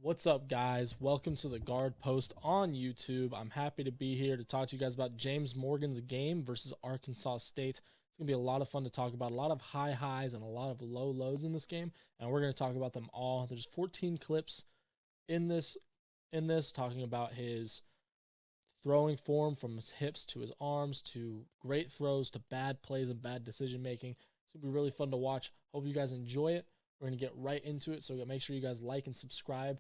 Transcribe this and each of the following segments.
What's up, guys? Welcome to the Guard Post on YouTube. I'm happy to be here to talk to you guys about James Morgan's game versus Arkansas State. It's going to be a lot of fun to talk about, a lot of high highs and a lot of low lows in this game, and we're going to talk about them all. There's 14 clips in this talking about his throwing form from his hips to his arms to great throws to bad plays and bad decision making. It's going to be really fun to watch. Hope you guys enjoy it. We're going to get right into it, so make sure you guys like and subscribe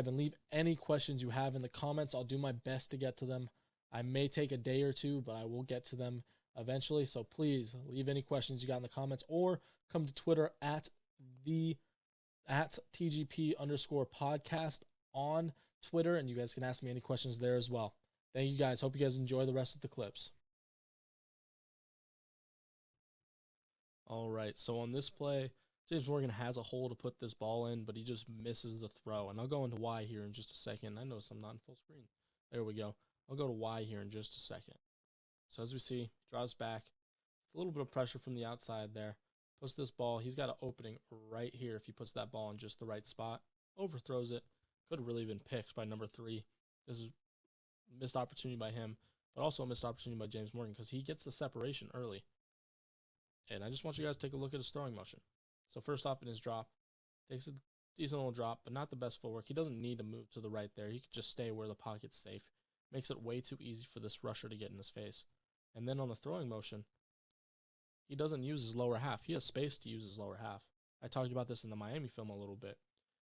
and leave any questions you have in the comments. I'll do my best to get to them. I may take a day or two, but I will get to them eventually. So please leave any questions you got in the comments or come to Twitter at TGP_podcast on Twitter, and you guys can ask me any questions there as well. Thank you guys. Hope you guys enjoy the rest of the clips. All right, so on this play, James Morgan has a hole to put this ball in, but he just misses the throw. And I'll go into why here in just a second. I notice I'm not in full screen. There we go. I'll go to why here in just a second. So as we see, drops back. A little bit of pressure from the outside there. Puts this ball. He's got an opening right here if he puts that ball in just the right spot. Overthrows it. Could have really been picked by number 3. This is a missed opportunity by him, but also a missed opportunity by James Morgan because he gets the separation early. And I just want you guys to take a look at his throwing motion. So first off, in his drop, takes a decent little drop, but not the best footwork. He doesn't need to move to the right there. He could just stay where the pocket's safe. Makes it way too easy for this rusher to get in his face. And then on the throwing motion, he doesn't use his lower half. He has space to use his lower half. I talked about this in the Miami film a little bit.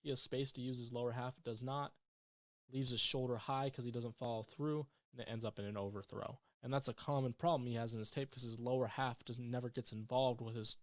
He has space to use his lower half. Does not. Leaves his shoulder high because he doesn't follow through, and it ends up in an overthrow. And that's a common problem he has in his tape because his lower half never gets involved with his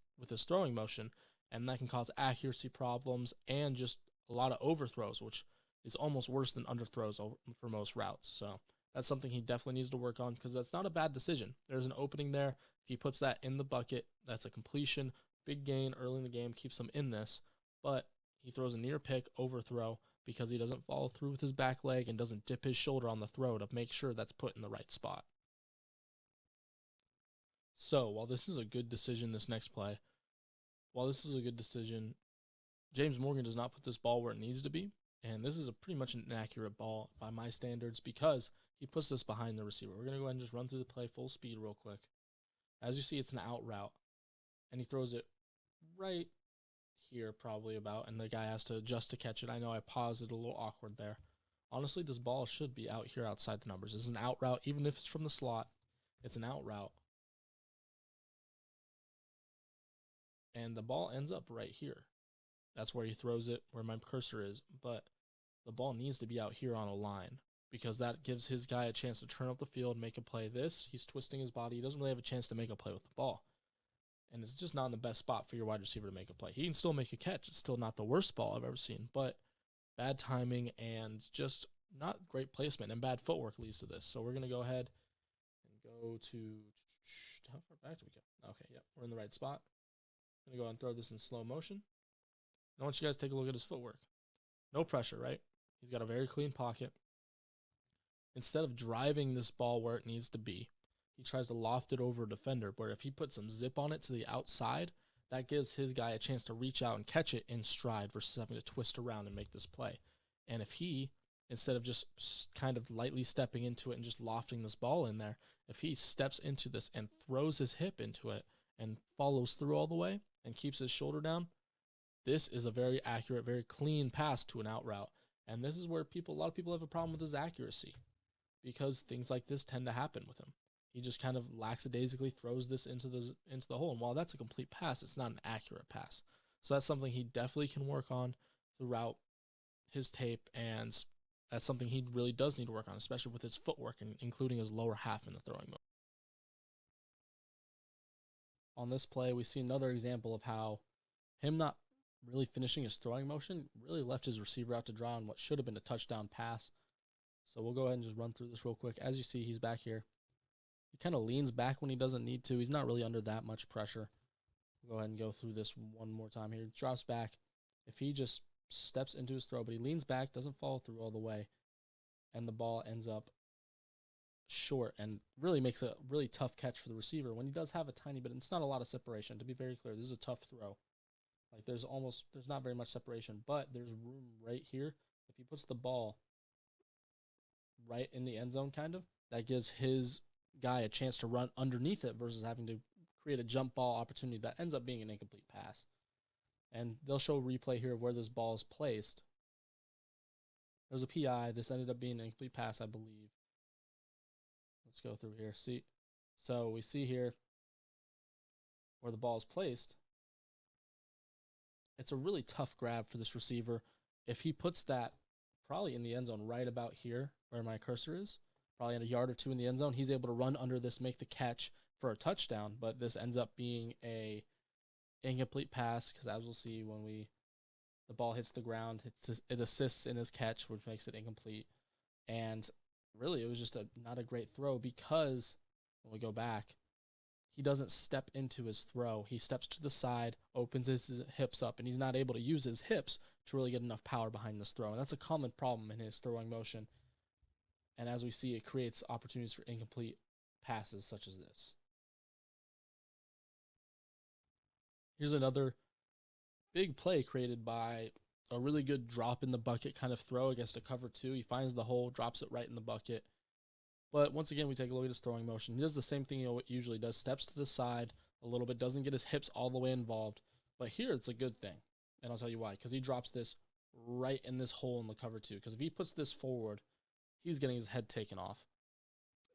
throwing motion, and that can cause accuracy problems and just a lot of overthrows, which is almost worse than underthrows for most routes. So that's something he definitely needs to work on because that's not a bad decision. There's an opening there. If he puts that in the bucket, that's a completion, big gain early in the game, keeps him in this, but he throws a near pick overthrow because he doesn't follow through with his back leg and doesn't dip his shoulder on the throw to make sure that's put in the right spot. So while this is a good decision, James Morgan does not put this ball where it needs to be, and this is a pretty much an inaccurate ball by my standards because he puts this behind the receiver. We're going to go ahead and just run through the play full speed real quick. As you see, it's an out route, and he throws it right here probably about, and the guy has to adjust to catch it. I know I paused it a little awkward there. Honestly, this ball should be out here outside the numbers. This is an out route, even if it's from the slot. It's an out route. And the ball ends up right here. That's where he throws it, where my cursor is. But the ball needs to be out here on a line because that gives his guy a chance to turn up the field, make a play. He's twisting his body. He doesn't really have a chance to make a play with the ball. And it's just not in the best spot for your wide receiver to make a play. He can still make a catch. It's still not the worst ball I've ever seen, but bad timing and just not great placement and bad footwork leads to this. So we're going to go ahead and go to, how far back do we go? Okay, yep, we're in the right spot. I'm going to go ahead and throw this in slow motion. I want you guys to take a look at his footwork. No pressure, right? He's got a very clean pocket. Instead of driving this ball where it needs to be, he tries to loft it over a defender, where if he puts some zip on it to the outside, that gives his guy a chance to reach out and catch it in stride versus having to twist around and make this play. And if he, instead of just kind of lightly stepping into it and just lofting this ball in there, if he steps into this and throws his hip into it and follows through all the way and keeps his shoulder down, this is a very accurate, very clean pass to an out route. And this is where a lot of people have a problem with his accuracy because things like this tend to happen with him. He just kind of lackadaisically throws this into the hole. And while that's a complete pass, it's not an accurate pass. So that's something he definitely can work on throughout his tape, and that's something he really does need to work on, especially with his footwork and including his lower half in the throwing mode. On this play, we see another example of how him not really finishing his throwing motion really left his receiver out to dry on what should have been a touchdown pass. So we'll go ahead and just run through this real quick. As you see, he's back here. He kind of leans back when he doesn't need to. He's not really under that much pressure. We'll go ahead and go through this one more time here. Drops back. If he just steps into his throw, but he leans back, doesn't follow through all the way, and the ball ends up short and really makes a really tough catch for the receiver when he does have a tiny bit. It's not a lot of separation. To be very clear, this is a tough throw. Like there's not very much separation, but there's room right here. If he puts the ball right in the end zone, kind of, that gives his guy a chance to run underneath it versus having to create a jump ball opportunity that ends up being an incomplete pass. And they'll show a replay here of where this ball is placed. There's a PI. This ended up being an incomplete pass, I believe. Let's go through here. See, so we see here where the ball is placed. It's a really tough grab for this receiver. If he puts that probably in the end zone right about here where my cursor is, probably at a yard or two in the end zone, he's able to run under this, make the catch for a touchdown, but this ends up being a incomplete pass because, as we'll see, when the ball hits the ground, it assists in his catch, which makes it incomplete. And really, it was just not a great throw because when we go back, he doesn't step into his throw. He steps to the side, opens his hips up, and he's not able to use his hips to really get enough power behind this throw. And that's a common problem in his throwing motion. And as we see, it creates opportunities for incomplete passes such as this. Here's another big play created by a really good drop in the bucket kind of throw against a cover two. He finds the hole, drops it right in the bucket. But once again, we take a look at his throwing motion. He does the same thing he usually does, steps to the side a little bit, doesn't get his hips all the way involved. But here it's a good thing, and I'll tell you why. Because he drops this right in this hole in the cover two. Because if he puts this forward, he's getting his head taken off.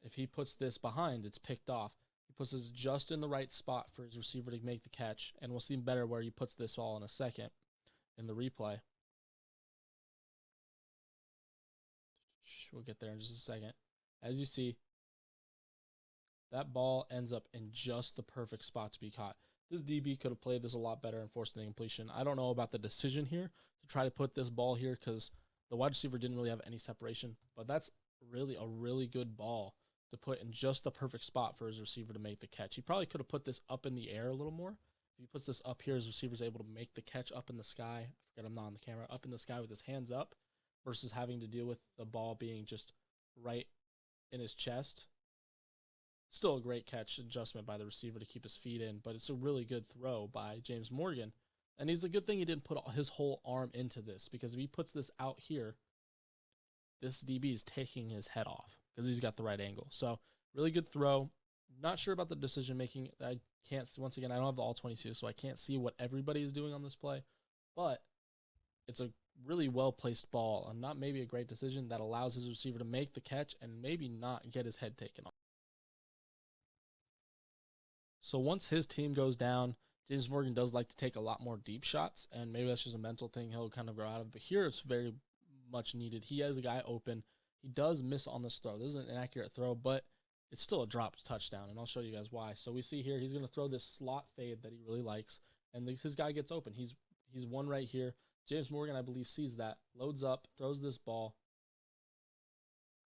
If he puts this behind, it's picked off. He puts this just in the right spot for his receiver to make the catch, and we'll see better where he puts this all in a second in the replay. We'll get there in just a second. As you see, that ball ends up in just the perfect spot to be caught. This DB could have played this a lot better and forced an incompletion. I don't know about the decision here to try to put this ball here because the wide receiver didn't really have any separation, but that's really a really good ball to put in just the perfect spot for his receiver to make the catch. He probably could have put this up in the air a little more. If he puts this up here, his receiver's able to make the catch up in the sky. I forget I'm not on the camera. Up in the sky with his hands up versus having to deal with the ball being just right in his chest. Still a great catch adjustment by the receiver to keep his feet in, but it's a really good throw by James Morgan. And it's a good thing he didn't put his whole arm into this, because if he puts this out here, this DB is taking his head off because he's got the right angle. So really good throw. Not sure about the decision making. I can't see, once again, I don't have the all 22, so I can't see what everybody is doing on this play, but it's a really well-placed ball and not maybe a great decision that allows his receiver to make the catch and maybe not get his head taken off. So once his team goes down, James Morgan does like to take a lot more deep shots, and maybe that's just a mental thing he'll kind of grow out of. But here it's very much needed. He has a guy open. He does miss on this throw. This isn't an accurate throw, but it's still a dropped touchdown, and I'll show you guys why. So we see here he's going to throw this slot fade that he really likes, and his guy gets open. He's one right here. James Morgan, I believe, sees that, loads up, throws this ball.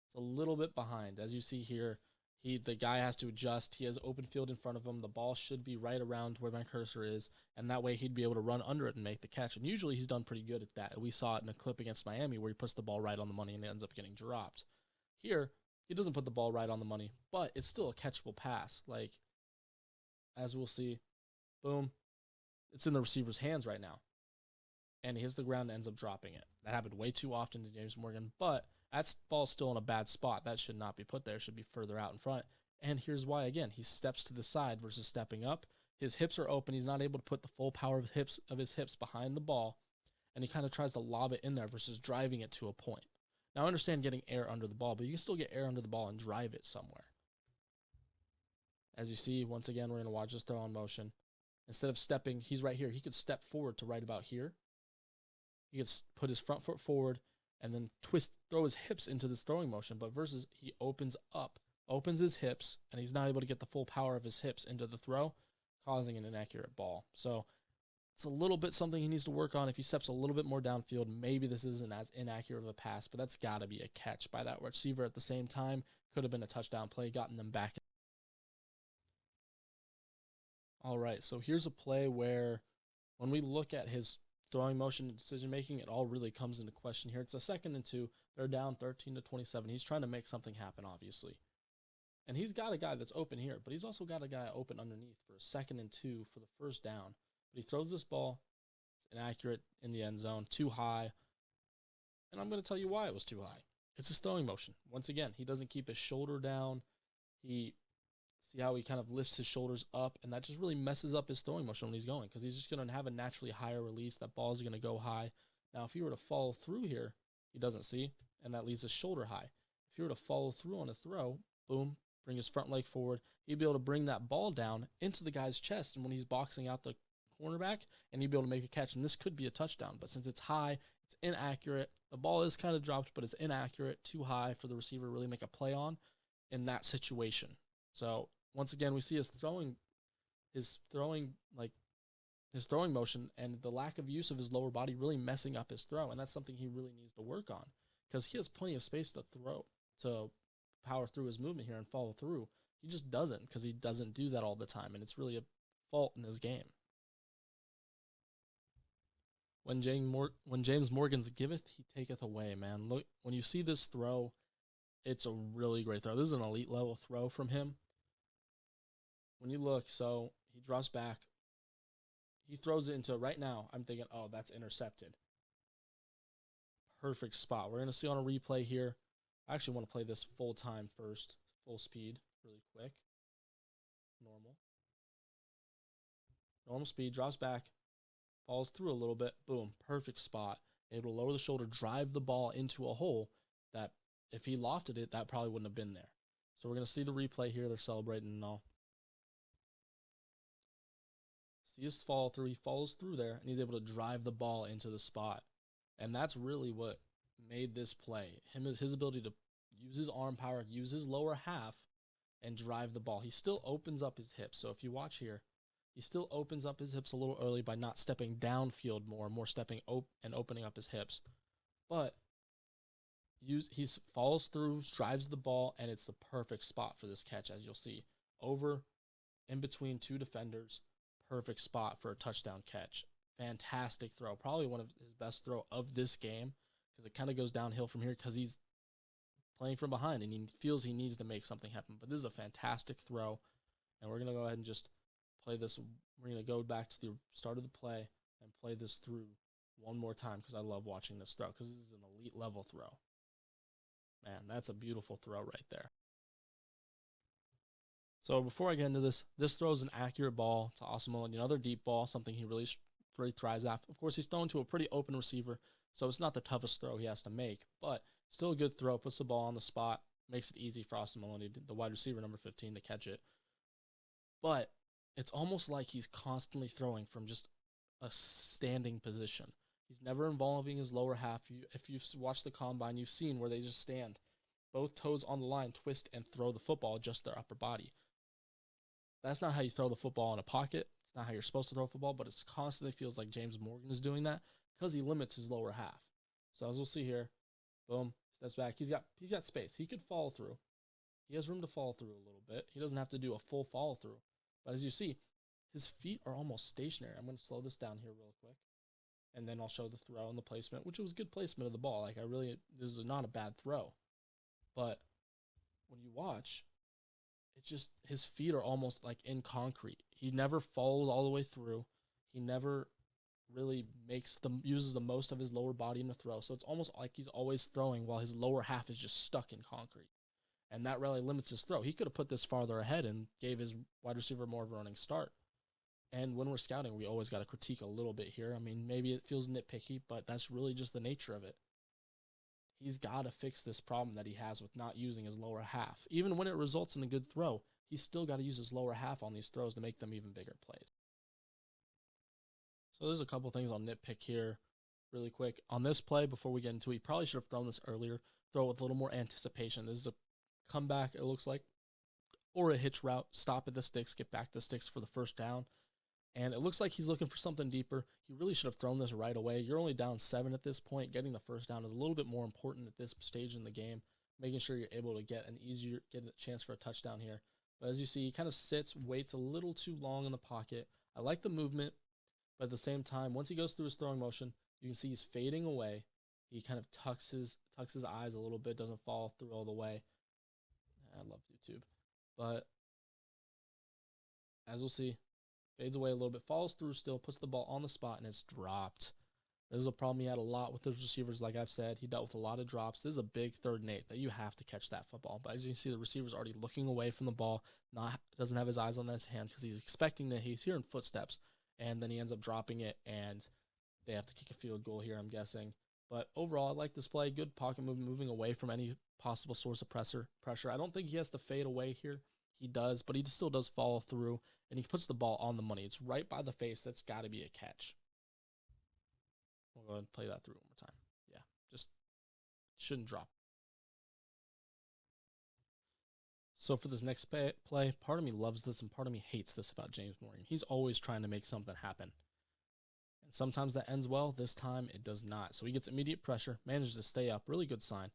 It's a little bit behind. As you see here, the guy has to adjust. He has open field in front of him. The ball should be right around where my cursor is, and that way he'd be able to run under it and make the catch. And usually he's done pretty good at that. We saw it in a clip against Miami where he puts the ball right on the money and it ends up getting dropped. Here, he doesn't put the ball right on the money, but it's still a catchable pass. Like, as we'll see, boom, it's in the receiver's hands right now. And he hits the ground and ends up dropping it. That happened way too often to James Morgan, but that ball's still in a bad spot. That should not be put there. It should be further out in front. And here's why, again. He steps to the side versus stepping up. His hips are open. He's not able to put the full power of his hips behind the ball, and he kind of tries to lob it in there versus driving it to a point. Now, I understand getting air under the ball, but you can still get air under the ball and drive it somewhere. As you see, once again, we're going to watch this throw on motion. Instead of stepping, he's right here. He could step forward to right about here. He could put his front foot forward and then throw his hips into this throwing motion. But versus he opens his hips, and he's not able to get the full power of his hips into the throw, causing an inaccurate ball. So it's a little bit something he needs to work on. If he steps a little bit more downfield, maybe this isn't as inaccurate of a pass, but that's got to be a catch by that receiver at the same time. Could have been a touchdown play, gotten them back. All right, so here's a play where when we look at his throwing motion and decision making, it all really comes into question here. It's a 2nd and 2. They're down 13-27. He's trying to make something happen, obviously. And he's got a guy that's open here, but he's also got a guy open underneath for a 2nd and 2 for the first down. But he throws this ball inaccurate in the end zone, too high. And I'm going to tell you why it was too high. It's his throwing motion. Once again, he doesn't keep his shoulder down. See how he kind of lifts his shoulders up, and that just really messes up his throwing motion when he's going, because he's just going to have a naturally higher release. That ball is going to go high. Now, if he were to follow through here, he doesn't see, and that leaves his shoulder high. If he were to follow through on a throw, boom, bring his front leg forward, he'd be able to bring that ball down into the guy's chest, and when he's boxing out the cornerback, and he'd be able to make a catch, and this could be a touchdown. But since it's high, it's inaccurate. The ball is kind of dropped, but it's inaccurate, too high for the receiver to really make a play on in that situation. So once again, we see his throwing motion and the lack of use of his lower body really messing up his throw, and that's something he really needs to work on, because he has plenty of space to power through his movement here and follow through. He just doesn't, because he doesn't do that all the time, and it's really a fault in his game. When James Morgan's giveth, he taketh away, man. Look, when you see this throw, it's a really great throw. This is an elite level throw from him. When you look, so he drops back. He throws it into, right now, I'm thinking, oh, that's intercepted. Perfect spot. We're going to see on a replay here. I actually want to play this full time first. Full speed, really quick. Normal speed, drops back. Falls through a little bit. Boom, perfect spot. Able to lower the shoulder, drive the ball into a hole that if he lofted it, that probably wouldn't have been there. So we're going to see the replay here. They're celebrating and all. See his follow through. He follows through there, and he's able to drive the ball into the spot. And that's really what made this play. His ability to use his arm power, use his lower half, and drive the ball. He still opens up his hips. So if you watch here, he still opens up his hips a little early by not stepping downfield more stepping and opening up his hips. But he follows through, drives the ball, and it's the perfect spot for this catch, as you'll see. Over, in between two defenders, perfect spot for a touchdown catch. Fantastic throw. Probably one of his best throw of this game, because it kind of goes downhill from here because he's playing from behind and he feels he needs to make something happen. But this is a fantastic throw, and we're going to go ahead and just play this. We're going to go back to the start of the play and play this through one more time, because I love watching this throw, because this is an elite level throw. Man, that's a beautiful throw right there. So before I get into this throws an accurate ball to Asamoah, another deep ball, something he really thrives at. Of course, he's thrown to a pretty open receiver, so it's not the toughest throw he has to make, but still a good throw. Puts the ball on the spot, makes it easy for Asamoah, the wide receiver, number 15, to catch it. But it's almost like he's constantly throwing from just a standing position. He's never involving his lower half. If you've watched the combine, you've seen where they just stand, both toes on the line, twist, and throw the football, just their upper body. That's not how you throw the football in a pocket. It's not how you're supposed to throw a football, but it constantly feels like James Morgan is doing that because he limits his lower half. So as we'll see here, boom, steps back. He's got space. He could follow through. He has room to follow through a little bit. He doesn't have to do a full follow through. But as you see, his feet are almost stationary. I'm going to slow this down here real quick, and then I'll show the throw and the placement, which was good placement of the ball. This is not a bad throw. But when you watch, it's just his feet are almost like in concrete. He never falls all the way through. He never really uses the most of his lower body in the throw. So it's almost like he's always throwing while his lower half is just stuck in concrete. And that really limits his throw. He could have put this farther ahead and gave his wide receiver more of a running start. And when we're scouting, we always got to critique a little bit here. I mean, maybe it feels nitpicky, but that's really just the nature of it. He's got to fix this problem that he has with not using his lower half. Even when it results in a good throw, he's still got to use his lower half on these throws to make them even bigger plays. So there's a couple things I'll nitpick here really quick. On this play, before we get into it, he probably should have thrown this earlier. Throw it with a little more anticipation. This is a comeback, it looks like, or a hitch route. Stop at the sticks, get back to the sticks for the first down. And it looks like he's looking for something deeper. He really should have thrown this right away. You're only down 7 at this point. Getting the first down is a little bit more important at this stage in the game, making sure you're able to get a chance for a touchdown here. But as you see, he kind of sits, waits a little too long in the pocket. I like the movement, but at the same time, once he goes through his throwing motion, you can see he's fading away. He kind of tucks his eyes a little bit, doesn't fall through all the way. I love YouTube. But as we'll see, Fades away a little bit, follows through still, puts the ball on the spot, and it's dropped. This is a problem he had a lot with his receivers, like I've said. He dealt with a lot of drops. This is a big 3rd and 8 that you have to catch that football. But as you can see, the receiver's already looking away from the ball, doesn't have his eyes on his hand because he's expecting that he's hearing footsteps, and then he ends up dropping it, and they have to kick a field goal here, I'm guessing. But overall, I like this play. Good pocket movement, moving away from any possible source of pressure. I don't think he has to fade away here. He does, but he still does follow through, and he puts the ball on the money. It's right by the face. That's got to be a catch. We'll go ahead and play that through one more time. Yeah, just shouldn't drop. So for this next play, part of me loves this and part of me hates this about James Morgan. He's always trying to make something happen. And sometimes that ends well. This time it does not. So he gets immediate pressure, manages to stay up. Really good sign.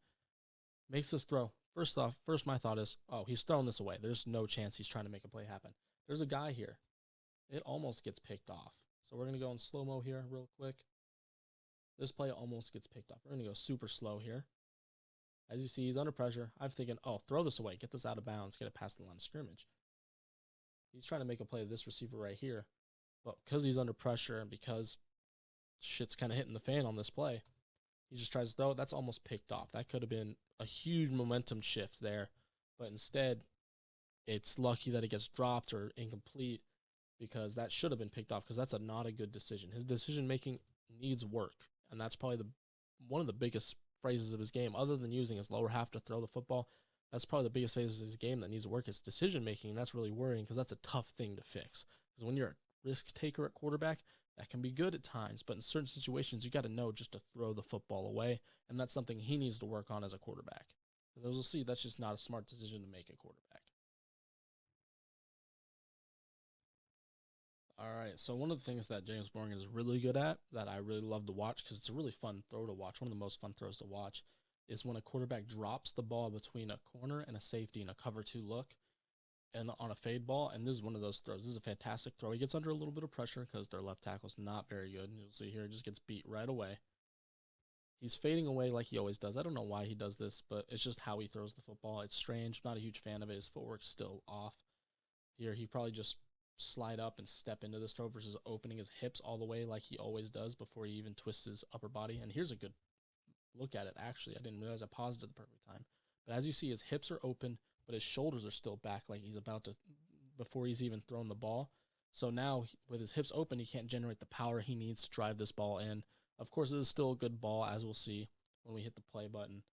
Makes this throw. First my thought is, oh, he's throwing this away. There's no chance he's trying to make a play happen. There's a guy here. It almost gets picked off. So we're going to go in slow-mo here real quick. This play almost gets picked off. We're going to go super slow here. As you see, he's under pressure. I'm thinking, oh, throw this away. Get this out of bounds. Get it past the line of scrimmage. He's trying to make a play to this receiver right here. But because he's under pressure and because shit's kind of hitting the fan on this play, he just tries to throw it. That's almost picked off. That could have been a huge momentum shift there. But instead, it's lucky that it gets dropped or incomplete because that should have been picked off because that's not a good decision. His decision-making needs work. And that's probably one of the biggest phases of his game, other than using his lower half to throw the football. That's probably the biggest phase of his game that needs to work is decision-making, and that's really worrying because that's a tough thing to fix. Because when you're a risk taker at quarterback, that can be good at times, but in certain situations, you got to know just to throw the football away, and that's something he needs to work on as a quarterback. Because as we'll see, that's just not a smart decision to make at quarterback. All right, so one of the things that James Morgan is really good at that I really love to watch because it's a really fun throw to watch, one of the most fun throws to watch, is when a quarterback drops the ball between a corner and a safety in a cover 2 look and on a fade ball, and this is one of those throws. This is a fantastic throw. He gets under a little bit of pressure because their left tackle's not very good, and you'll see here, he just gets beat right away. He's fading away like he always does. I don't know why he does this, but it's just how he throws the football. It's strange. I'm not a huge fan of it. His footwork's still off. Here, he probably just slide up and step into this throw versus opening his hips all the way like he always does before he even twists his upper body. And here's a good look at it, actually. I didn't realize I paused at the perfect time. But as you see, his hips are open, but his shoulders are still back like he's about to, before he's even thrown the ball. So now, with his hips open, he can't generate the power he needs to drive this ball in. Of course, it is still a good ball, as we'll see when we hit the play button.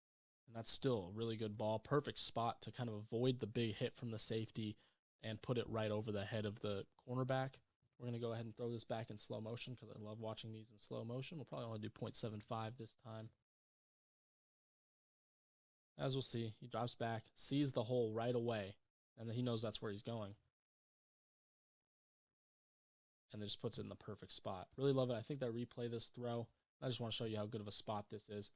And that's still a really good ball. Perfect spot to kind of avoid the big hit from the safety and put it right over the head of the cornerback. We're going to go ahead and throw this back in slow motion because I love watching these in slow motion. We'll probably only do 0.75 this time. As we'll see, he drops back, sees the hole right away, and then he knows that's where he's going. And then just puts it in the perfect spot. Really love it. I think that replay this throw. I just want to show you how good of a spot this is.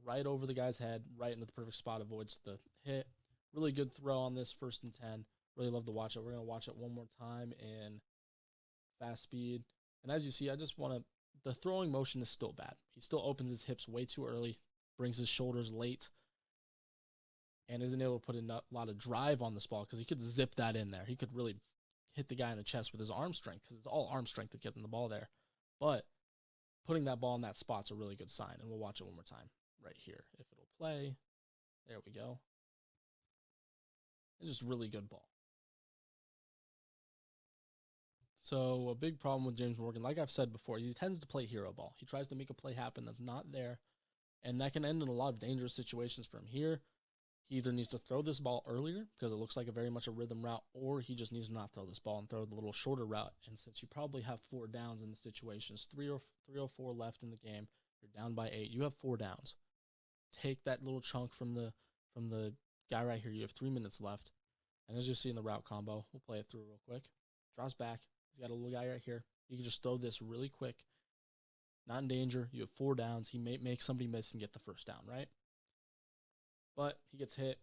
Right over the guy's head, right into the perfect spot, avoids the hit. Really good throw on this 1st and 10. Really love to watch it. We're going to watch it one more time in fast speed. And as you see, I just want to, the throwing motion is still bad. He still opens his hips way too early, brings his shoulders late, and isn't able to put a lot of drive on this ball because he could zip that in there. He could really hit the guy in the chest with his arm strength because it's all arm strength to get in the ball there. But putting that ball in that spot's a really good sign, and we'll watch it one more time right here. If it'll play, there we go. It's just really good ball. So a big problem with James Morgan, like I've said before, he tends to play hero ball. He tries to make a play happen that's not there, and that can end in a lot of dangerous situations for him here. He either needs to throw this ball earlier because it looks like very much a rhythm route, or he just needs to not throw this ball and throw the little shorter route. And since you probably have 4 downs in the situations, 3:04 left in the game, you're down by 8. You have 4 downs. Take that little chunk from the guy right here. You have 3 minutes left. And as you see in the route combo, we'll play it through real quick. Drops back. He's got a little guy right here. You can just throw this really quick. Not in danger. You have 4 downs. He may make somebody miss and get the first down, right? But he gets hit,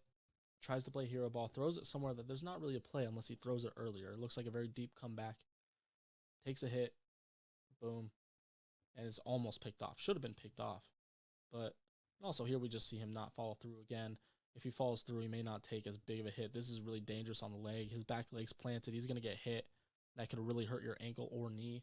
tries to play hero ball, throws it somewhere that there's not really a play unless he throws it earlier. It looks like a very deep comeback. Takes a hit. Boom. And it's almost picked off. Should have been picked off. But also here we just see him not follow through again. if he falls through, he may not take as big of a hit. This is really dangerous on the leg. His back leg's planted. He's going to get hit. That could really hurt your ankle or knee.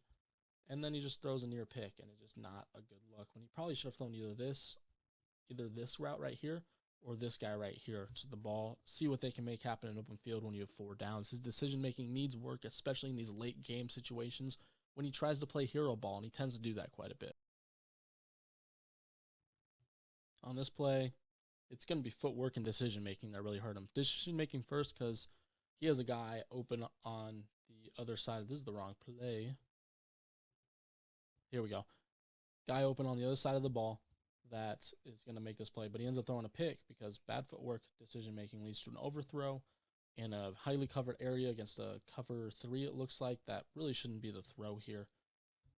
And then he just throws a near pick, and it's just not a good look. When he probably should have thrown either this route right here or this guy right here to the ball. See what they can make happen in open field when you have 4 downs. His decision-making needs work, especially in these late game situations when he tries to play hero ball, and he tends to do that quite a bit. On this play, it's going to be footwork and decision-making that really hurt him. Decision-making first because he has a guy open on the other side. This is the wrong play. Here we go. Guy open on the other side of the ball that is going to make this play, but he ends up throwing a pick because bad footwork decision-making leads to an overthrow in a highly covered area against a cover 3, it looks like. That really shouldn't be the throw here,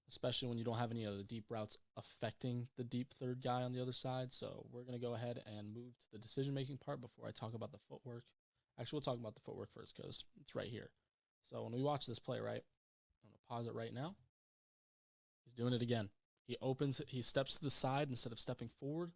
especially when you don't have any of the deep routes affecting the deep third guy on the other side. So we're going to go ahead and move to the decision-making part before I talk about the footwork. Actually, we'll talk about the footwork first because it's right here. So when we watch this play, right, I'm going to pause it right now. He's doing it again. He steps to the side instead of stepping forward,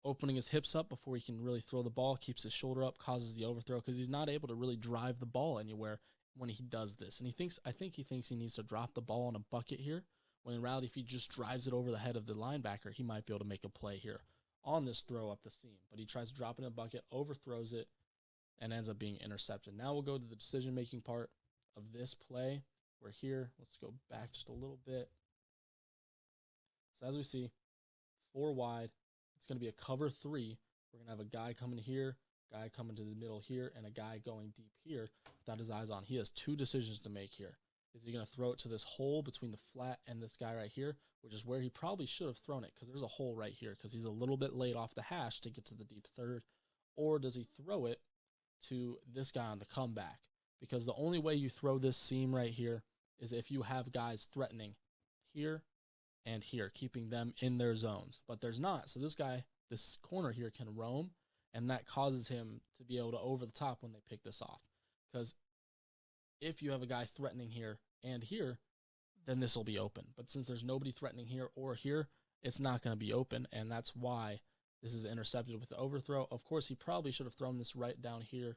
opening his hips up before he can really throw the ball, keeps his shoulder up, causes the overthrow because he's not able to really drive the ball anywhere when he does this. And I think he thinks he needs to drop the ball on a bucket here, when in reality, if he just drives it over the head of the linebacker, he might be able to make a play here on this throw up the seam. But he tries to drop it in a bucket, overthrows it, and ends up being intercepted. Now we'll go to the decision-making part of this play. We're here. Let's go back just a little bit. So as we see, 4 wide, it's going to be a cover 3. We're going to have a guy coming here, guy coming to the middle here, and a guy going deep here without his eyes on. He has 2 decisions to make here. Is he going to throw it to this hole between the flat and this guy right here, which is where he probably should have thrown it because there's a hole right here because he's a little bit late off the hash to get to the deep third, or does he throw it to this guy on the comeback? Because the only way you throw this seam right here is if you have guys threatening here and here, keeping them in their zones. But there's not. So this corner here can roam, and that causes him to be able to over the top when they pick this off. Because if you have a guy threatening here and here, then this will be open. But since there's nobody threatening here or here, it's not going to be open, and that's why this is intercepted with the overthrow. Of course, he probably should have thrown this right down here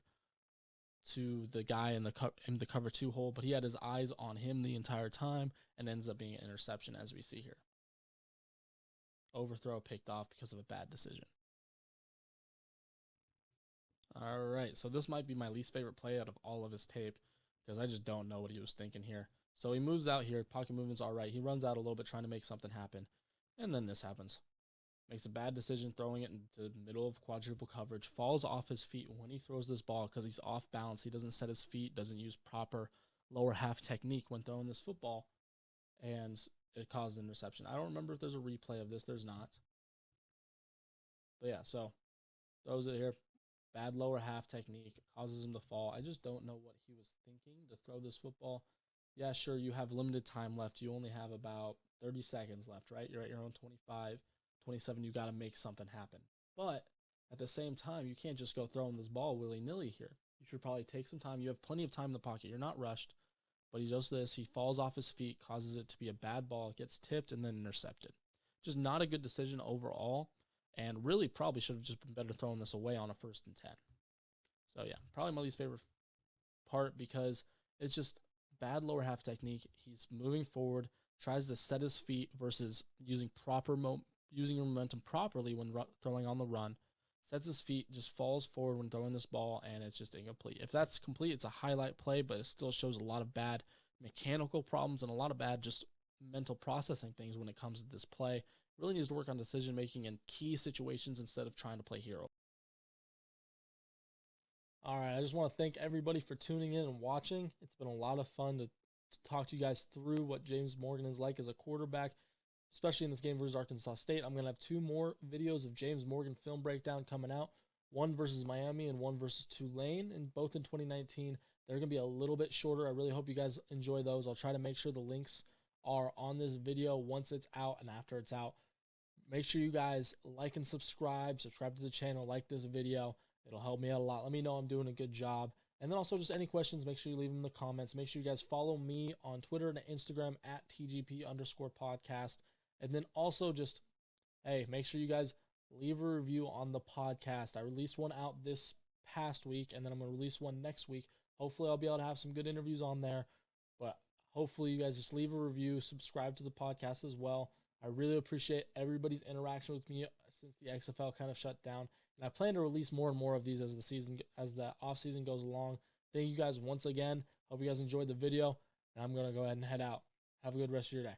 to the guy in the cover 2 hole, but he had his eyes on him the entire time and ends up being an interception, as we see here. Overthrow picked off because of a bad decision. All right, so this might be my least favorite play out of all of his tape because I just don't know what he was thinking here. So he moves out here. Pocket movement's all right. He runs out a little bit trying to make something happen, and then this happens. Makes a bad decision throwing it into the middle of quadruple coverage. Falls off his feet when he throws this ball because he's off balance. He doesn't set his feet, doesn't use proper lower half technique when throwing this football, and it caused an interception. I don't remember if there's a replay of this. There's not. But yeah, so throws it here. Bad lower half technique. Causes him to fall. I just don't know what he was thinking to throw this football. Yeah, sure, you have limited time left. You only have about 30 seconds left, right? You're at your own 25. 27, you got to make something happen. But at the same time, you can't just go throwing this ball willy-nilly here. You should probably take some time. You have plenty of time in the pocket. You're not rushed. But he does this. He falls off his feet, causes it to be a bad ball, gets tipped, and then intercepted. Just not a good decision overall, and really probably should have just been better throwing this away on a 1st and 10. So, yeah, probably my least favorite part because it's just bad lower half technique. He's moving forward, tries to set his feet versus using your momentum properly when throwing on the run, sets his feet, just falls forward when throwing this ball, and it's just incomplete. If that's complete, it's a highlight play, but it still shows a lot of bad mechanical problems and a lot of bad just mental processing things when it comes to this play. Really needs to work on decision-making in key situations instead of trying to play hero. All right, I just want to thank everybody for tuning in and watching. It's been a lot of fun to talk to you guys through what James Morgan is like as a quarterback, especially in this game versus Arkansas State. I'm going to have 2 more videos of James Morgan film breakdown coming out, one versus Miami and one versus Tulane, and both in 2019. They're going to be a little bit shorter. I really hope you guys enjoy those. I'll try to make sure the links are on this video once it's out and after it's out. Make sure you guys like and subscribe to the channel, like this video. It'll help me out a lot. Let me know I'm doing a good job. And then also just any questions, make sure you leave them in the comments. Make sure you guys follow me on Twitter and Instagram at TGP_podcast. And then also just, hey, make sure you guys leave a review on the podcast. I released one out this past week, and then I'm going to release one next week. Hopefully, I'll be able to have some good interviews on there. But hopefully, you guys just leave a review, subscribe to the podcast as well. I really appreciate everybody's interaction with me since the XFL kind of shut down. And I plan to release more and more of these as the off season goes along. Thank you guys once again. Hope you guys enjoyed the video. And I'm going to go ahead and head out. Have a good rest of your day.